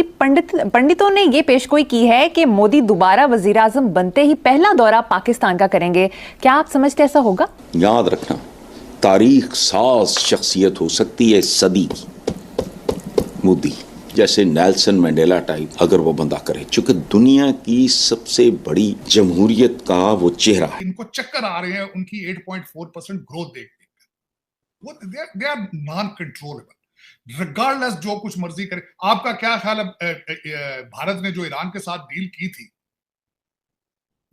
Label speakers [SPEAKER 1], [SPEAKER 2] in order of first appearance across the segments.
[SPEAKER 1] सियासी पंडितों ने ये पेशगोई की है कि मोदी दोबारा वजीर-आज़म बनते ही पहला दौरा पाकिस्तान का करेंगे। क्या आप समझते ऐसा होगा?
[SPEAKER 2] याद रखना, तारीख साज शख्सियत हो सकती है सदी की, मोदी जैसे नेल्सन मंडेला टाइप अगर वो बंदा करे, चूंकि दुनिया की सबसे बड़ी जमहूरियत का वो चेहरा है।
[SPEAKER 3] इनको चक्कर आ रहे हैं उनकी 8.4% ग्रोथ देखकर, वो they are non controllable, regardless जो कुछ मर्जी करे। आपका क्या ख्याल है, भारत ने जो ईरान के साथ डील की थी,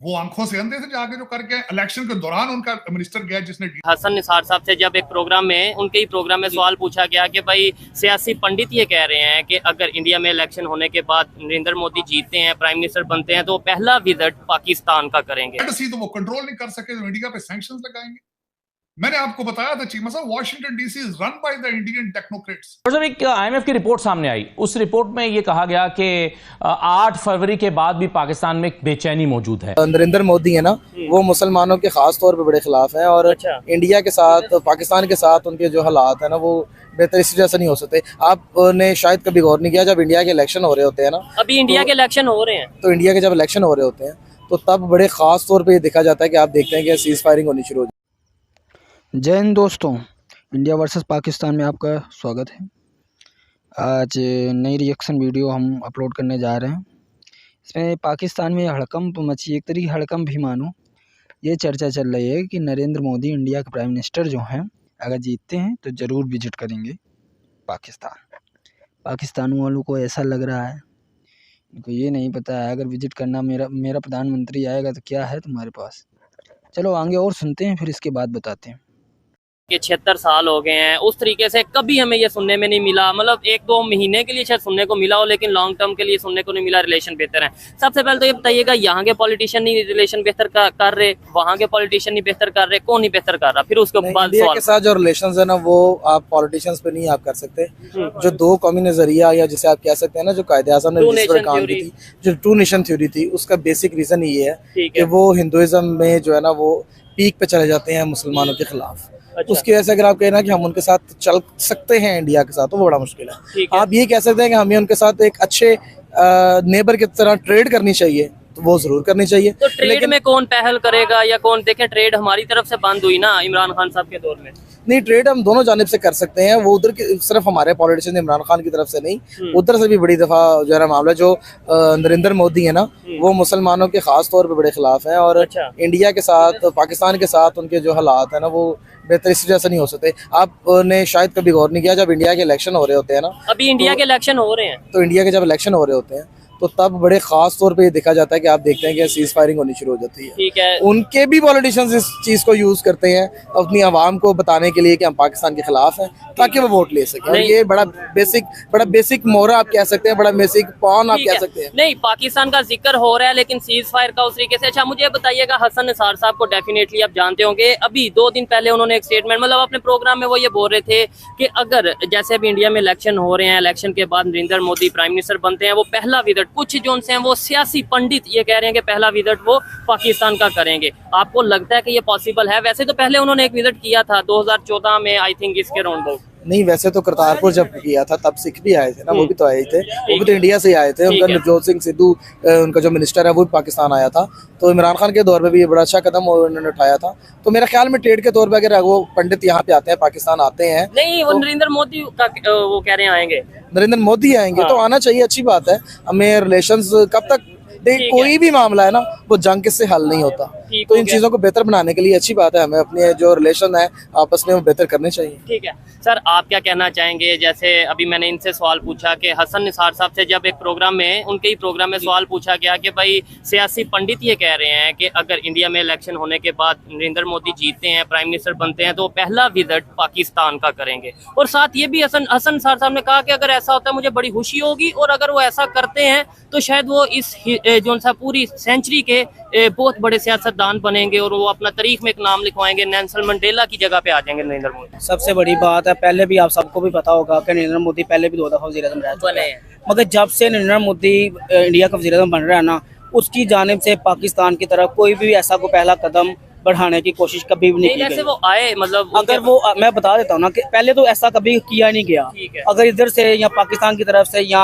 [SPEAKER 3] वो आंखों से अंधे से जाके जो करके इलेक्शन के दौरान उनका मिनिस्टर गया जिसने
[SPEAKER 4] हसन निसार साहब से जब एक प्रोग्राम में उनके ही प्रोग्राम में सवाल पूछा गया कि भाई सियासी पंडित ये कह रहे हैं कि अगर इंडिया में इलेक्शन होने के बाद नरेंद्र मोदी जीतते हैं, प्राइम मिनिस्टर बनते हैं, तो वो पहला विजिट पाकिस्तान का करेंगे।
[SPEAKER 3] तो वो कंट्रोल नहीं कर सके तो इंडिया पे सैंक्शंस लगाएंगे। मैंने आपको बताया था चीमा साहब, Washington DC is run by the Indian technocrats.
[SPEAKER 5] और जब एक आईएमएफ की रिपोर्ट सामने आई, उस रिपोर्ट में ये कहा गया कि 8 फरवरी के बाद भी पाकिस्तान में एक बेचैनी मौजूद है।
[SPEAKER 6] नरेंद्र मोदी है ना, वो मुसलमानों के खास तौर पे बड़े खिलाफ हैं और इंडिया के साथ, पाकिस्तान के साथ उनके जो हालात है ना, वो बेहतर इस वजह से नहीं हो सकते। आपने शायद कभी गौर नहीं किया, जब इंडिया के इलेक्शन हो रहे होते हैं ना,
[SPEAKER 4] अभी इंडिया के इलेक्शन हो रहे हैं,
[SPEAKER 6] तो इंडिया के जब इलेक्शन हो रहे होते हैं तो तब बड़े खास तौर पर देखा जाता है कि आप देखते हैं कि सीज फायरिंग होनी शुरू हो।
[SPEAKER 7] जय हिंद दोस्तों, इंडिया वर्सेस पाकिस्तान में आपका स्वागत है। आज नई रिएक्शन वीडियो हम अपलोड करने जा रहे हैं। इसमें पाकिस्तान में हड़कंप मची, एक तरीके हड़कंप भी मानो। ये चर्चा चल रही है कि नरेंद्र मोदी इंडिया के प्राइम मिनिस्टर जो हैं, अगर जीतते हैं तो ज़रूर विजिट करेंगे पाकिस्तान। पाकिस्तान वालों को ऐसा लग रहा है, उनको ये नहीं पता है अगर विजिट करना, मेरा प्रधानमंत्री आएगा तो क्या है तुम्हारे पास। चलो आगे और सुनते हैं, फिर इसके बाद बताते हैं।
[SPEAKER 4] कि 76 साल हो गए हैं, उस तरीके से कभी हमें ये सुनने में नहीं मिला। मतलब 1-2 महीने के लिए शायद सुनने को मिला हो, लेकिन लॉन्ग टर्म के लिए सुनने को नहीं मिला रिलेशन बेहतर है। सबसे पहले तो ये बताइएगा, यहाँ के पॉलिटिशियन नहीं रिलेशन बेहतर कर रहे, वहाँ के पॉलिटिशियन नहीं बेहतर कर रहे, कौन नहीं बेहतर कर रहा? फिर उसके बाद
[SPEAKER 6] इंडिया के साथ जो रिलेशंस है ना, वो आप पॉलिटिशियंस पे नहीं आप कर सकते। जो दो कौमी नजरिया, या जिसे आप कह सकते हैं ना, जो कायदे आज़म ने जिस पर काम की थी, जो टू नेशन थ्योरी थी, उसका बेसिक रीजन ये है कि वो हिंदुइज्म में जो है ना, वो पीक पे चले जाते हैं मुसलमानों के खिलाफ। उसकी वजह से अगर आप कहना कि हम उनके साथ चल सकते हैं इंडिया के साथ, तो वो बड़ा मुश्किल है। आप ये कह सकते हैं कि हमें उनके साथ एक अच्छे नेबर की तरह ट्रेड करनी चाहिए, तो वो जरूर करनी चाहिए।
[SPEAKER 4] तो ट्रेड में कौन पहल करेगा या कौन? देखें, ट्रेड हमारी तरफ से बंद हुई ना इमरान खान साहब के दौर में।
[SPEAKER 6] नहीं, ट्रेड हम दोनों जानिब से कर सकते हैं। वो उधर की सिर्फ हमारे पॉलिटिशियन इमरान खान की तरफ से नहीं, उधर से भी बड़ी दफा जो है ना मामला, जो नरेंद्र मोदी है ना, वो मुसलमानों के खास तौर पे बड़े खिलाफ हैं और इंडिया के साथ, पाकिस्तान के साथ उनके जो हालात है ना, वो बेहतर इस वजह से नहीं हो सकते। आपने शायद कभी गौर नहीं किया, जब इंडिया के इलेक्शन हो रहे होते हैं ना,
[SPEAKER 4] अभी इंडिया के इलेक्शन हो रहे हैं,
[SPEAKER 6] तो इंडिया के जब इलेक्शन हो रहे होते हैं तो तब बड़े खास तौर पे ये देखा जाता है कि आप देखते हैं कि सीज फायरिंग होनी शुरू हो जाती है।
[SPEAKER 4] ठीक है,
[SPEAKER 6] उनके भी पॉलिटिशियंस इस चीज को यूज करते हैं अपनी आवाम को बताने के लिए कि हम पाकिस्तान के खिलाफ हैं, ताकि वो वोट ले सकें। और ये बड़ा बेसिक मोहरा आप कह सकते हैं, बड़ा बेसिक पॉन आप कह सकते हैं।
[SPEAKER 4] नहीं, पाकिस्तान का जिक्र हो रहा है, लेकिन सीज फायर का उस तरीके से। अच्छा, मुझे बताइएगा, हसन निसार साहब को डेफिनेटली आप जानते होंगे। अभी 2 दिन पहले उन्होंने एक स्टेटमेंट, मतलब अपने प्रोग्राम में वो ये बोल रहे थे कि अगर जैसे अभी इंडिया में इलेक्शन हो रहे हैं, इलेक्शन के बाद नरेंद्र मोदी प्राइम मिनिस्टर बनते हैं, वो पहला विजिट, कुछ जो उनसे वो सियासी पंडित ये कह रहे हैं कि पहला विजिट वो पाकिस्तान का करेंगे। आपको लगता है कि ये पॉसिबल है? वैसे तो पहले उन्होंने एक विजिट किया था 2014 में, आई थिंक इसके राउंड अबाउट।
[SPEAKER 6] नहीं, वैसे तो करतारपुर जब किया था तब सिख भी आए थे ना, वो भी तो आए थे, वो भी तो इंडिया से ही आए थे। उनका नवजोत सिंह सिद्धू, उनका जो मिनिस्टर है, वो भी पाकिस्तान आया था। तो इमरान खान के दौर में भी ये बड़ा अच्छा कदम उन्होंने उठाया था। तो मेरे ख्याल में ट्रेड के तौर पर अगर वो पंडित यहाँ पे आते हैं, पाकिस्तान आते हैं,
[SPEAKER 4] नहीं, वो नरेंद्र मोदी का वो कह रहे हैं आएंगे,
[SPEAKER 6] नरेंद्र मोदी आएंगे, तो आना चाहिए, अच्छी बात है। हमें रिलेशंस कब तक, कोई भी मामला है ना, वो जंग किससे हल नहीं होता। तो इन चीजों को बेहतर बनाने के लिए अच्छी बात है, हमें अपने जो रिलेशन है आपस में वो बेहतर करने चाहिए।
[SPEAKER 4] ठीक है सर, आप क्या कहना चाहेंगे? जैसे अभी मैंने इनसे सवाल पूछा कि हसन निसार साहब से जब एक प्रोग्राम में, उनके ही प्रोग्राम में सवाल पूछा गया कि भाई सियासी पंडित ये कह रहे हैं कि अगर इंडिया में इलेक्शन होने के बाद नरेंद्र मोदी जीतते हैं, प्राइम मिनिस्टर बनते हैं, तो वो पहला विजिट पाकिस्तान का करेंगे। और साथ ये भी हसन निसार साहब ने कहा कि अगर ऐसा होता है मुझे बड़ी खुशी होगी, और अगर वो ऐसा करते हैं तो शायद वो इस जो सा पूरी सेंचुरी के बहुत बड़े सियासतदान बनेंगे और वो अपना तारीख में एक नाम लिखवाएंगे, नेल्सन मंडेला की जगह पे आ जाएंगे नरेंद्र मोदी।
[SPEAKER 8] सबसे बड़ी बात है, पहले भी आप सबको भी पता होगा कि नरेंद्र मोदी पहले भी 2 दफा वज़ीर-ए-आज़म रह चुके हैं, मगर जब से नरेंद्र मोदी इंडिया का वज़ीर-ए-आज़म बन रहा है ना, उसकी जानिब से पाकिस्तान की तरफ कोई भी ऐसा कोई पहला कदम बढ़ाने की कोशिश कभी भी नहीं की गई।
[SPEAKER 4] वो आए, मतलब
[SPEAKER 8] अगर वो, मैं बता देता हूँ ना कि पहले तो ऐसा कभी किया नहीं गया। अगर इधर से या पाकिस्तान की तरफ से या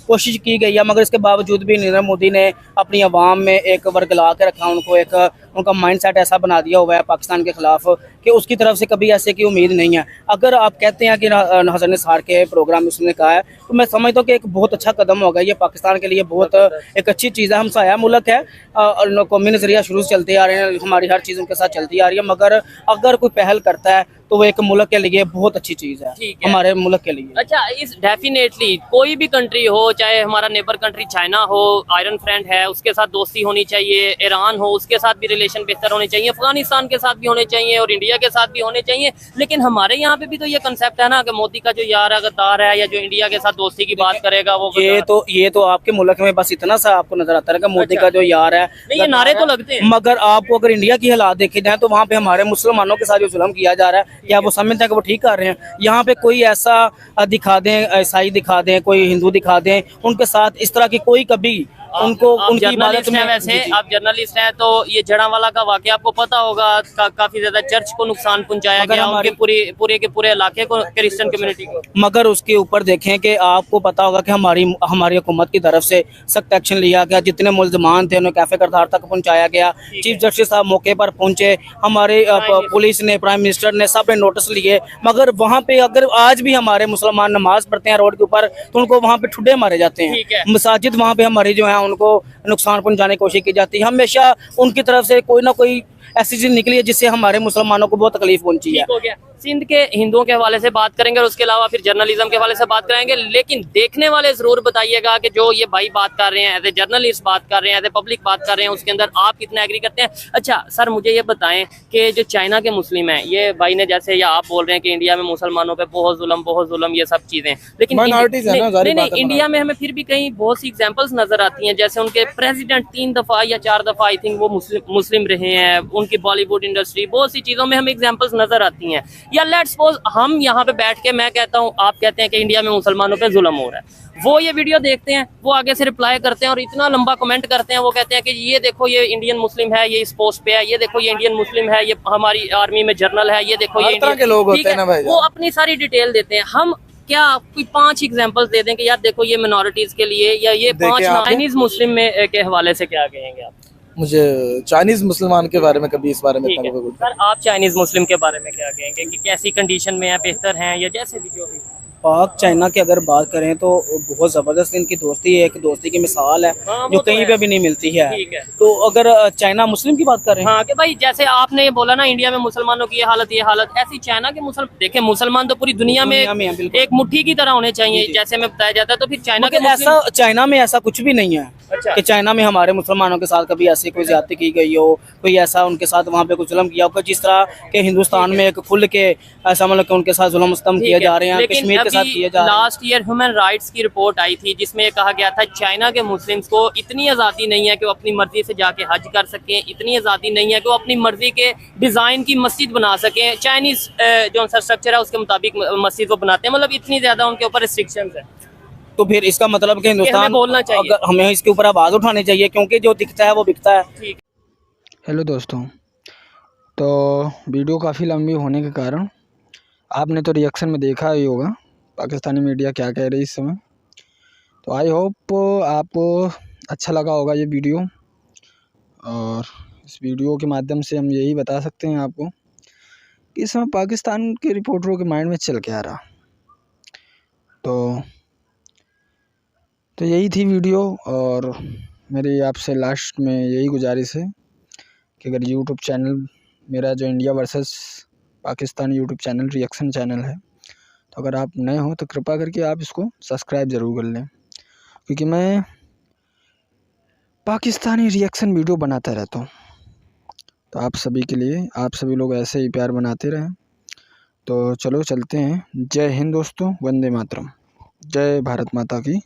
[SPEAKER 8] कोशिश की गई है, मगर इसके बावजूद भी नरेंद्र मोदी ने अपनी आवाम में एक वर्गला के रखा, उनको एक उनका माइंडसेट ऐसा बना दिया हुआ है पाकिस्तान के खिलाफ कि उसकी तरफ से कभी ऐसे की उम्मीद नहीं है। अगर आप कहते हैं कि हसन निसार के प्रोग्राम में उसने कहा है, तो मैं समझता हूँ कि एक बहुत अच्छा कदम होगा, ये पाकिस्तान के लिए बहुत एक अच्छी चीज़ है। हमसाया मुल्क है और कौमी नज़रिया शुरू से चलते आ रहे हैं, हमारी हर चीज़ उनके साथ चलती आ रही है, मगर अगर कोई पहल करता है तो वो एक मुल्क के लिए बहुत अच्छी चीज़ है, हमारे मुल्क के लिए।
[SPEAKER 4] अच्छा, इस डेफिनेटली कोई भी कंट्री हो, चाहे हमारा नेबर कंट्री चाइना हो, आयरन फ्रेंड है, उसके साथ दोस्ती होनी चाहिए, ईरान हो उसके साथ भी रिलेशन बेहतर होने चाहिए, अफगानिस्तान के साथ भी होने चाहिए और इंडिया के साथ भी होने चाहिए। लेकिन हमारे यहाँ पे भी तो ये कंसेप्ट है ना कि मोदी का जो यार है गद्दार है, या जो इंडिया के साथ दोस्ती की बात करेगा वो
[SPEAKER 8] ये तो आपके मुल्क में बस इतना सा आपको नजर आता है कि मोदी का जो यार है,
[SPEAKER 4] नहीं, ये नारे तो लगते हैं,
[SPEAKER 8] मगर आपको अगर इंडिया की हालात देखे जाए तो वहाँ पे हमारे मुसलमानों के साथ जो जुल्म किया जा रहा है, क्या वो समझते हैं कि वो ठीक कर रहे हैं? यहाँ पे कोई ऐसा दिखा दें, ईसाई दिखा दें, कोई हिंदू दिखा दें, उनके साथ इस तरह की कोई कभी उनको उनकी इबादत में।
[SPEAKER 4] वैसे आप जर्नलिस्ट हैं तो ये जड़ावाला का वाकया आपको पता होगा, काफी ज्यादा चर्च को नुकसान पहुंचाया गया, उनके पूरे के पूरे इलाके को, क्रिश्चियन कम्युनिटी को।
[SPEAKER 8] मगर उसके ऊपर देखें कि आपको पता होगा कि हमारी हुकूमत की तरफ से सख्त एक्शन लिया गया, जितने मुल्जमान थे उन्हें कैफे करतार तक पहुंचाया गया, चीफ जस्टिस साहब मौके पर पहुंचे, हमारे पुलिस ने, प्राइम मिनिस्टर ने, सब ने नोटिस लिए, मगर वहाँ पे अगर आज भी हमारे मुसलमान नमाज पढ़ते हैं रोड के ऊपर तो उनको वहाँ पे ठुड्डे मारे जाते हैं। मसाजिद वहाँ पे हमारी जो है उनको नुकसान पहुंचाने की कोशिश की जाती है। हमेशा उनकी तरफ से कोई ना कोई ऐसी चीज निकली है जिससे हमारे मुसलमानों को बहुत तकलीफ पहुंची है।
[SPEAKER 4] हो गया, सिंध के हिंदुओं के हवाले से बात करेंगे और उसके अलावा फिर जर्नलिज्म के हवाले से बात करेंगे, लेकिन देखने वाले जरूर बताइएगा कि जो ये भाई बात कर रहे हैं, एज ए जर्नलिस्ट बात कर रहे हैं, एज ए पब्लिक बात कर रहे हैं, उसके अंदर आप कितना एग्री करते हैं। अच्छा सर, मुझे ये बताएं कि जो चाइना के मुस्लिम हैं, ये भाई ने जैसे या आप बोल रहे हैं कि इंडिया में मुसलमानों पर बहुत जुल्म ये सब चीजें, लेकिन नहीं, इंडिया में हमें फिर भी कहीं बहुत सी एग्जाम्पल्स नजर आती हैं, जैसे उनके प्रेसिडेंट 3 दफा या 4 दफा आई थिंक वो मुस्लिम रहे हैं, उनकी बॉलीवुड इंडस्ट्री, बहुत सी चीजों में हमें एग्जाम्पल्स नजर आती हैं। या लेट्स सपोज हम यहाँ पे बैठ के मैं कहता हूँ, आप कहते हैं कि इंडिया में मुसलमानों पे जुल्म हो रहा है, वो ये वीडियो देखते हैं, वो आगे से रिप्लाई करते हैं और इतना लंबा कमेंट करते हैं, वो कहते हैं कि ये देखो ये इंडियन मुस्लिम है, ये इस पोस्ट पे है, ये देखो ये इंडियन मुस्लिम है, ये हमारी आर्मी में जर्नल है, ये देखो ये
[SPEAKER 6] इंडियन के लोग होते हैं ना भाई,
[SPEAKER 4] वो अपनी सारी डिटेल देते हैं। हम क्या कोई 5 एग्जांपल्स दे दें कि यार देखो ये मिनोरिटीज के लिए, या ये 5 चाइनीज मुस्लिम में के हवाले से क्या कहेंगे आप?
[SPEAKER 6] मुझे चाइनीज मुसलमान के बारे में कभी इस बारे में
[SPEAKER 4] सर, आप चाइनीज मुस्लिम के बारे में क्या कहेंगे कि कैसी कंडीशन में है, बेहतर हैं या जैसे भी जो भी?
[SPEAKER 8] पाक चाइना की अगर बात करें तो बहुत ज़बरदस्त इनकी दोस्ती है, एक दोस्ती की मिसाल है जो कहीं पे भी नहीं मिलती है। तो अगर चाइना मुस्लिम की बात करें,
[SPEAKER 4] हाँ कि भाई जैसे आपने ये बोला ना इंडिया में मुसलमानों की ये हालत, ऐसी चाइना के देखें मुसलमान तो पूरी दुनिया में एक मुट्ठी की तरह होने चाहिए जैसे में बताया जाता है, तो फिर चाइना के
[SPEAKER 8] ऐसा चाइना में ऐसा कुछ भी नहीं है। अच्छा। कि चाइना में हमारे मुसलमानों के साथ कभी ऐसी कोई ज्यादती की गई हो, कोई ऐसा उनके साथ वहाँ पे कुछ जुल्म किया हो, जिस तरह के हिंदुस्तान में एक खुल के ऐसा मतलब कि उनके साथ जुल्म स्तम किए जा रहे हैं, कश्मीर के साथ किए जा रहे हैं।
[SPEAKER 4] लास्ट ईयर ह्यूमन राइट्स की रिपोर्ट आई थी जिसमें ये कहा गया था चाइना के मुस्लिम्स को इतनी आज़ादी नहीं है कि वो अपनी मर्जी से जाके हज कर सकें, इतनी आज़ादी नहीं है कि वो अपनी मर्जी के डिज़ाइन की मस्जिद बना सकें, चाइनीज जो इंफ्रास्ट्रक्चर है उसके मुताबिक मस्जिद वो बनाते हैं, मतलब इतनी ज़्यादा उनके ऊपर रिस्ट्रिक्शंस है।
[SPEAKER 8] तो फिर इसका मतलब कि हिंदुस्तान
[SPEAKER 4] बोलना चाहिए,
[SPEAKER 8] अगर हमें इसके ऊपर आवाज़ उठानी चाहिए, क्योंकि जो दिखता है वो बिकता है।
[SPEAKER 7] हेलो दोस्तों, तो वीडियो काफ़ी लंबी होने के कारण आपने तो रिएक्शन में देखा ही होगा पाकिस्तानी मीडिया क्या कह रही है इस समय। तो आई होप आपको अच्छा लगा होगा ये वीडियो, और इस वीडियो के माध्यम से हम यही बता सकते हैं आपको कि इस समय पाकिस्तान के रिपोर्टरों के माइंड में चल के आ रहा। तो यही थी वीडियो, और मेरी आपसे लास्ट में यही गुजारिश है कि अगर यूट्यूब चैनल मेरा जो India versus Pakistan YouTube channel reaction channel है, तो अगर आप नए हो तो कृपा करके आप इसको सब्सक्राइब ज़रूर कर लें, क्योंकि मैं पाकिस्तानी रिएक्शन वीडियो बनाता रहता हूँ। तो आप सभी के लिए, आप सभी लोग ऐसे ही प्यार बनाते रहें। तो चलो चलते हैं। जय हिंद दोस्तों, वंदे मातरम, जय भारत माता की।